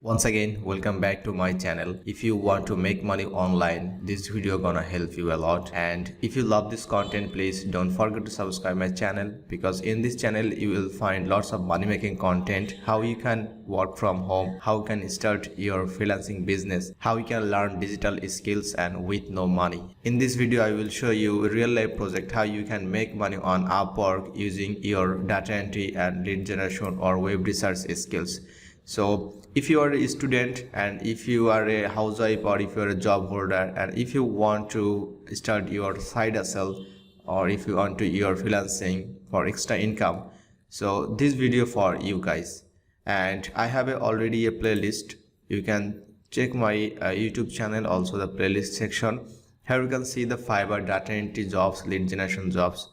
Once again, welcome back to my channel. If you want to make money online, this video gonna help you a lot. And if you love this content, please don't forget to subscribe my channel, because in this channel you will find lots of money making content, how you can work from home, how you can start your freelancing business, how you can learn digital skills and with no money. In this video I will show you a real life project, how you can make money on Upwork using your data entry and lead generation or web research skills. So if you are a student, and if you are a housewife, or if you are a job holder, and if you want to start your side hustle, or if you want to your freelancing for extra income, so this video for you guys. And I have already a playlist. You can check my YouTube channel, also the playlist section. Here you can see the Fiverr data entry jobs, lead generation jobs.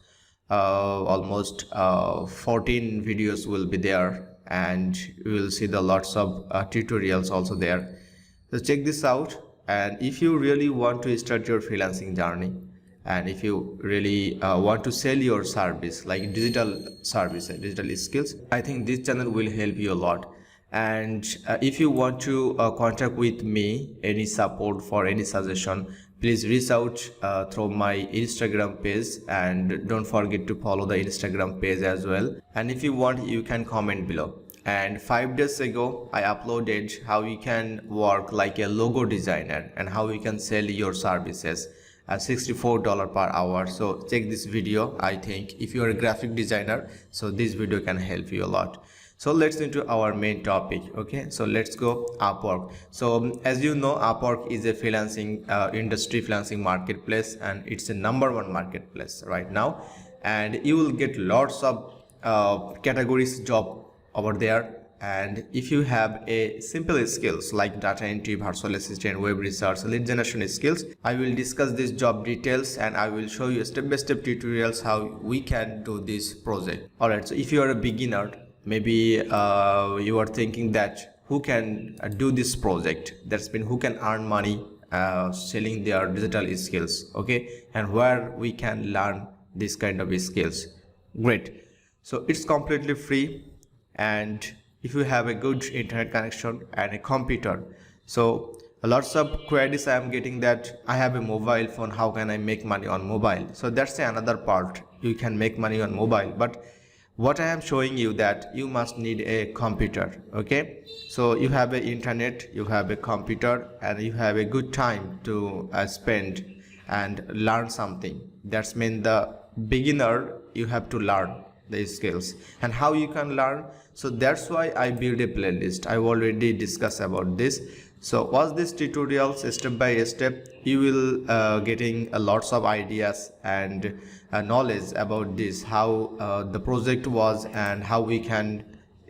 Almost 14 videos will be there, and you will see the lots of tutorials also there. So check this out. And if you really want to start your freelancing journey, and if you really want to sell your service, like digital service and digital skills, I think this channel will help you a lot. And if you want to contact with me, any support for any suggestion, please reach out through my Instagram page, and don't forget to follow the Instagram page as well. And if you want, you can comment below. And 5 days ago I uploaded how you can work like a logo designer and how you can sell your services at $64 per hour. So check this video. I think if you are a graphic designer, so this video can help you a lot. So let's into our main topic. Okay, so let's go Upwork. So as you know, Upwork is a freelancing industry, freelancing marketplace, and it's a #1 marketplace right now. And you will get lots of categories job over there. And if you have a simple skills like data entry, virtual assistant, web research, lead generation skills, I will discuss these job details, and I will show you step-by-step tutorials how we can do this project. Alright, so if you are a beginner, maybe you are thinking that who can do this project, that's mean who can earn money selling their digital skills, okay, and where we can learn this kind of skills. Great. So it's completely free, and if you have a good internet connection and a computer. So lots of queries I am getting that I have a mobile phone, how can I make money on mobile? So that's another part, you can make money on mobile, but what I am showing you that you must need a computer. Okay, so you have a internet, you have a computer, and you have a good time to spend and learn something. That's mean the beginner, you have to learn the skills and how you can learn. So that's why I build a playlist. I already discussed about this. So watch this tutorials step by step. You will getting lots of ideas and knowledge about this, how the project was, and how we can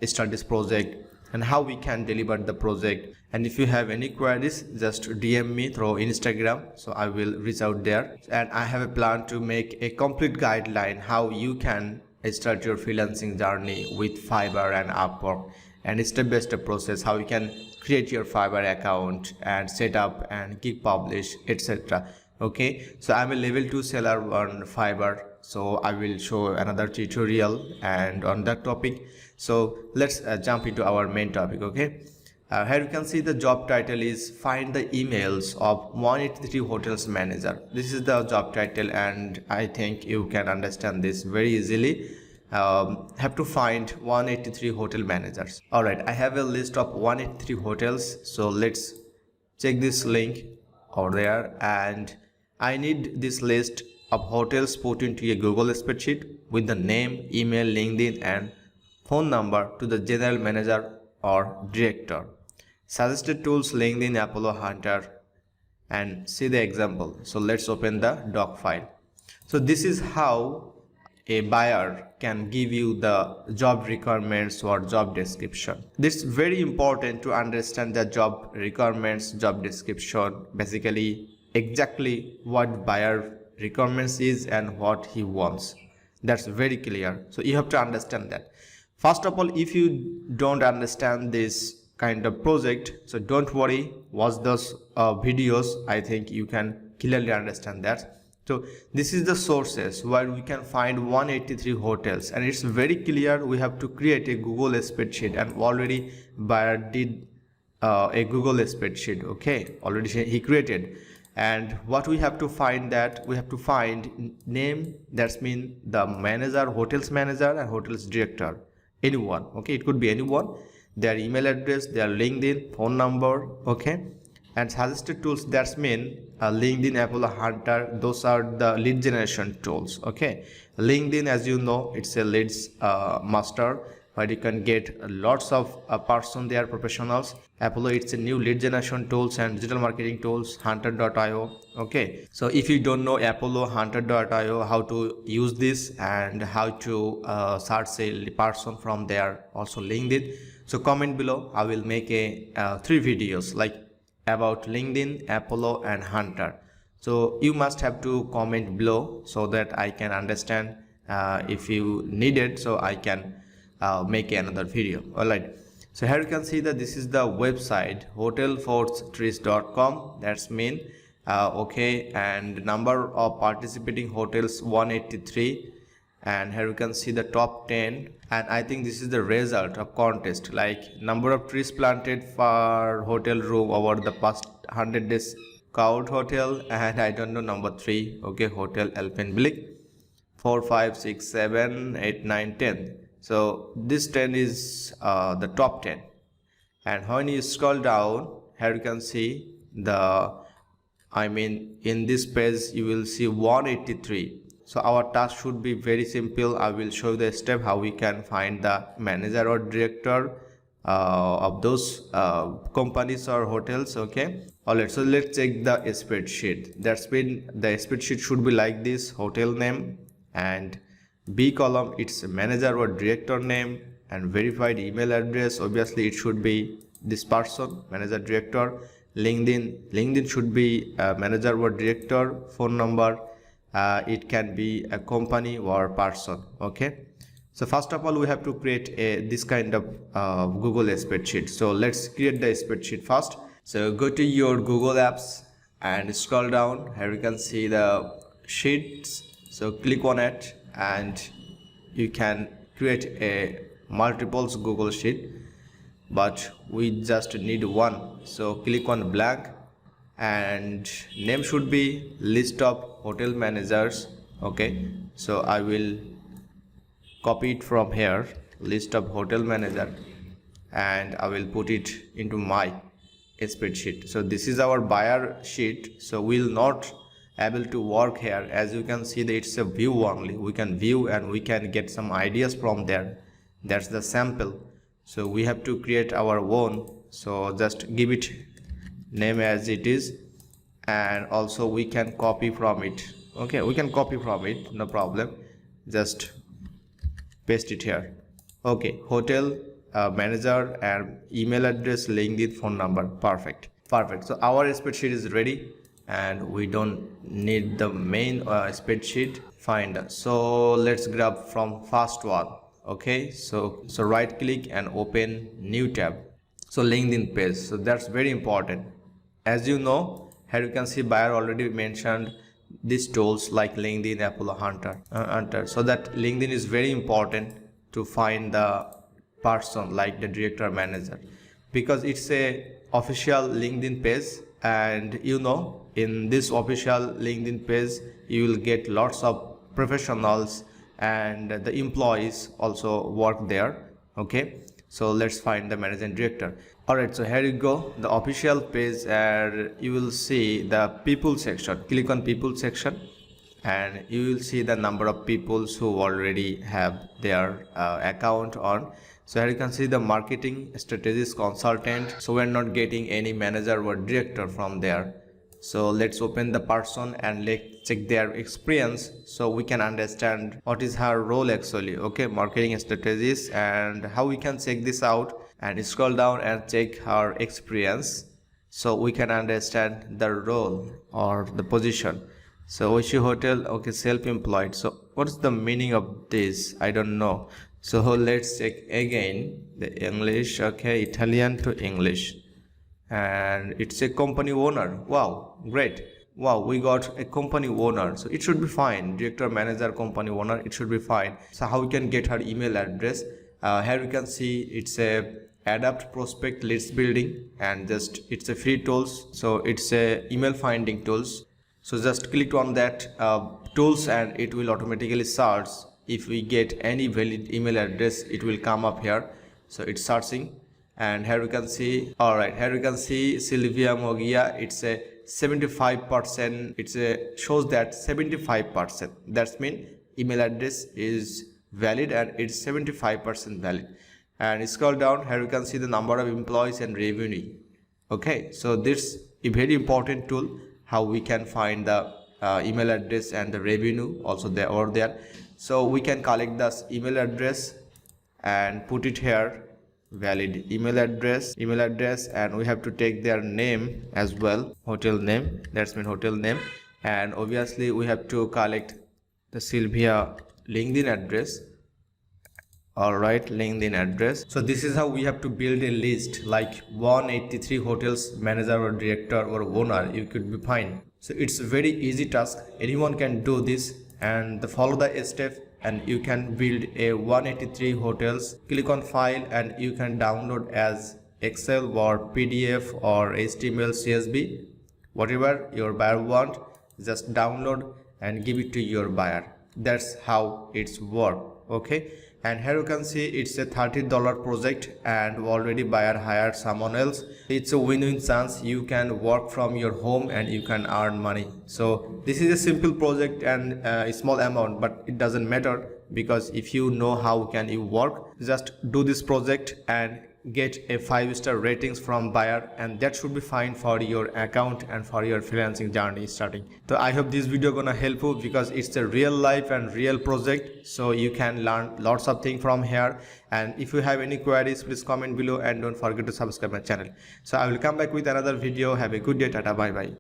start this project, and how we can deliver the project. And if you have any queries, just DM me through Instagram, so I will reach out there. And I have a plan to make a complete guideline how you can start your freelancing journey with Fiverr and Upwork, and step-by-step process how you can create your Fiverr account and set up and click publish, etc. Okay, so I'm a level 2 seller on Fiverr, so I will show another tutorial and on that topic. So let's jump into our main topic. Okay, here you can see the job title is find the emails of 183 hotels manager. This is the job title, and I think you can understand this very easily. Have to find 183 hotel managers. Alright, I have a list of 183 hotels, so let's check this link over there. And I need this list of hotels put into a Google spreadsheet with the name, email, LinkedIn and phone number to the general manager or director. Suggested tools: LinkedIn, Apollo, Hunter, and see the example. So let's open the doc file. So this is how a buyer can give you the job requirements or job description. This is very important to understand the job requirements, job description, basically exactly what buyer requirements is and what he wants. That's very clear. So you have to understand that. First of all, if you don't understand this kind of project, so don't worry, watch those videos. I think you can clearly understand that. So this is the sources where we can find 183 hotels, and it's very clear we have to create a Google spreadsheet, and already buyer did a Google spreadsheet. Okay, already he created. And what we have to find, that we have to find name, that's mean the manager, hotels manager and hotels director, anyone. Okay, it could be anyone, their email address, their LinkedIn, phone number. Okay, and suggested tools, that's mean LinkedIn, Apollo Hunter, those are the lead generation tools. Okay, LinkedIn, as you know, it's a leads master where you can get lots of person there, professionals. Apollo, it's a new lead generation tools and digital marketing tools. Hunter.io. Okay, so if you don't know Apollo, Hunter.io, how to use this and how to search a person from there, also LinkedIn, so comment below. I will make a 3 videos like about LinkedIn, Apollo and Hunter. So you must have to comment below so that I can understand if you need it, so I can make another video. Alright, so here you can see that this is the website hotelfortrees.com. that's mean okay, and number of participating hotels 183, and here you can see the top 10, and I think this is the result of contest, like number of trees planted for hotel room over the past 100 days, Cout Hotel, and I don't know number 3. Okay, Hotel Alpenblick, 4, 5, 6, 7, 8, 9, 10. So this 10 is the top 10, and when you scroll down, here you can see the, in this page you will see 183. So our task should be very simple. I will show the step how we can find the manager or director of those companies or hotels. Okay, alright, so let's check the spreadsheet. That's been, the spreadsheet should be like this: hotel name, and B column it's manager or director name, and verified email address, obviously it should be this person, manager director. LinkedIn should be manager or director. Phone number, it can be a company or person. Okay, so first of all we have to create a this kind of Google spreadsheet. So let's create the spreadsheet first. So go to your Google apps and scroll down. Here you can see the sheets, so click on it and you can create a multiples Google sheet, but we just need one. So click on blank, and name should be list of hotel managers. Okay, so I will copy it from here, list of hotel manager, and I will put it into my spreadsheet. So this is our buyer sheet, so we'll not able to work here. As you can see that it's a view only, we can view and we can get some ideas from there. That's the sample, so we have to create our own. So just give it name as it is, and also we can copy from it. Okay, we can copy from it, no problem, just paste it here. Okay, hotel manager and email address, LinkedIn, phone number. Perfect. So our spreadsheet is ready, and we don't need the main spreadsheet finder. So let's grab from first one. Okay, so right click and open new tab. So LinkedIn page, so that's very important. As you know, here you can see buyer already mentioned these tools like LinkedIn, Apollo, Hunter. So that LinkedIn is very important to find the person like the director, manager, because it's a official LinkedIn page, and you know, in this official LinkedIn page you will get lots of professionals and the employees also work there. Okay, so let's find the manager and director. Alright, so here you go, the official page, and you will see the people section. Click on people section and you will see the number of people who already have their account on. So here you can see the marketing strategist consultant, so we're not getting any manager or director from there. So let's open the person and let's check their experience, so we can understand what is her role actually. Okay, marketing strategist, and how we can check this out, and scroll down and check her experience, so we can understand the role or the position. So which hotel? Okay, self-employed. So what's the meaning of this? I don't know. So let's check again the English. Okay, Italian to English, and it's a company owner. Wow, great. Wow, we got a company owner, so it should be fine. Director, manager, company owner, it should be fine. So how we can get her email address? Here you can see it's a adapt prospect leads building, and just it's a free tools, so it's a email finding tools. So just click on that tools and it will automatically search. If we get any valid email address, it will come up here. So it's searching, and here we can see, all right, here we can see Sylvia Mogia. It's a 75%. It's a shows that 75%. That's mean email address is valid and it's 75% valid. And scroll down, here we can see the number of employees and revenue. Okay, so this is a very important tool, how we can find the email address and the revenue also there or there. So we can collect this email address and put it here, valid email address, and we have to take their name as well, hotel name, that's mean hotel name. And obviously we have to collect the Sylvia LinkedIn address. All right, LinkedIn address. So this is how we have to build a list, like 183 hotels manager or director or owner, you could be fine. So it's a very easy task, anyone can do this, and follow the step and you can build a 183 hotels. Click on file and you can download as Excel or PDF or HTML, CSV, whatever your buyer want, just download and give it to your buyer. That's how it's work. Okay, and here you can see it's a $30 project and already buyer hired someone else. It's a win-win chance, you can work from your home and you can earn money. So this is a simple project and a small amount, but it doesn't matter, because if you know how can you work, just do this project and get a 5-star ratings from buyer, and that should be fine for your account and for your freelancing journey starting. So I hope this video gonna help you, because it's a real life and real project, so you can learn lots of things from here. And if you have any queries, please comment below and don't forget to subscribe my channel. So I will come back with another video. Have a good day. Tata, bye bye.